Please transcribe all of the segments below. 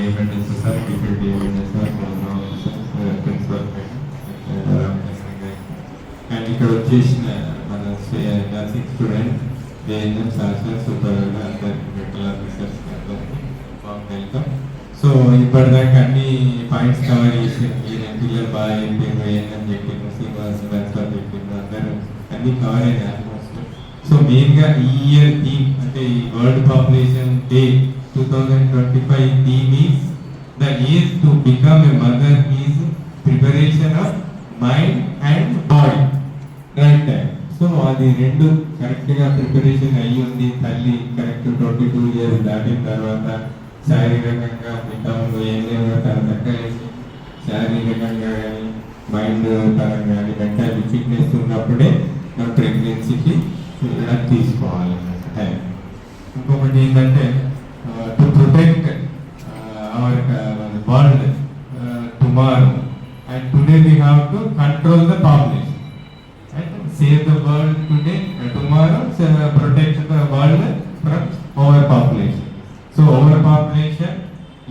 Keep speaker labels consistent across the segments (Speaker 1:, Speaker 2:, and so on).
Speaker 1: ఏమంటే sir deputy sir principal and ఇక్కడ వచ్చేసిన మన nursing student ANM sir supervisor అందరికి మెడికల్ ఆఫీసర్స్ అందరికి వెల్కమ్. సో ఇప్పటిదాకా అన్ని పాయింట్స్ కవర్ చేసి పిల్లలు బాగా చెప్పిండ్రు, ఏఎన్ఎం చెప్పిండ్రు, శ్రీనివాస్ ప్రిన్సిపల్ చెప్పిండ్రు, అందరూ అన్ని కవర్ అయినాయి ఆల్మోస్ట్. సో మెయిన్గా ఈ ఇయర్ థీమ్ అంటే ఈ world population day 2025 theme is the age to become a mother is preparation of mind and body, right time. So అది రెండు కరెక్ట్గా ప్రిపరేషన్ అయ్యి ఉంది. తల్లి కరెక్ట్ 22 years దాటిన తర్వాత శారీరకంగా ఇంతకుముందు ఏమైనా తన దక్కేసి శారీరకంగా కానీ మైండ్ పరంగా కానీ మెంటల్ ఫిట్నెస్ ఉన్నప్పుడే మన ప్రెగ్నెన్సీకి తీసుకోవాలి టైం. ఇంకొకటి ఏంటంటే to protect our world tomorrow, and today we have to control the population, right? Save the world today, tomorrow protect the world from overpopulation. So overpopulation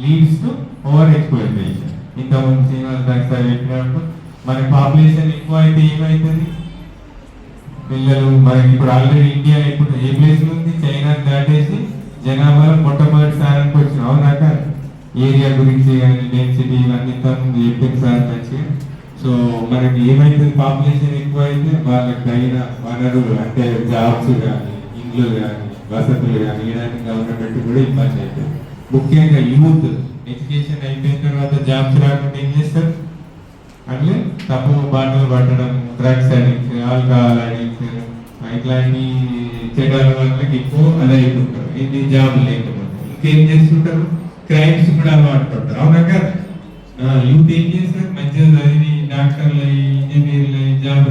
Speaker 1: leads to overexploitation. ఇంతకుముందు Srinivas doctor చెప్పినట్టు మన population ఎక్కువ అయితే ఏమవుతుంది, పిల్లలు మనకి ఇప్పుడు already India ఇప్పుడు ఏ ప్లేస్ ఉంది, చైనా దాటేసి జనాభాలో మొట్టమొదటి స్థానానికి వచ్చిన. అవునాక ఏరియా గురించి కానీ డెన్సిటీ ఇవన్నీ ముందు చెప్పింది సార్ మంచిగా. సో మనకి ఏమైతుంది, పాపులేషన్ ఎక్కువ అయితే వాళ్ళకి తగిన వనరులు అంటే జాబ్స్ కానీ ఇండ్లు కానీ వసతులు కానీ ఇలాంటి గవర్నమెంట్ కూడా ఇబ్బంది అవుతుంది. ముఖ్యంగా యూత్ ఎడ్యుకేషన్ అయిపోయిన తర్వాత జాబ్స్ రాకుండా ఏం చేస్తారు, అట్లే తప్పు బాటలు పట్టడం, డ్రగ్స్ అడిక్ట్, ఆల్కహాల్ అడిక్ట్, ఇట్లాంటి చెడు అలవాట్లకి ఎక్కువ అదే అయిపోతారు. ఇది జాబ్ లేకపోతే ఇంకేం చేస్తుంటారు, క్రైమ్స్ కూడా అలవాటు పడతారు. అవునా కదా, యూత్ ఏం చేస్తారు, మంచిగా చదివి డాక్టర్లు, ఇంజనీర్లు, జాబ్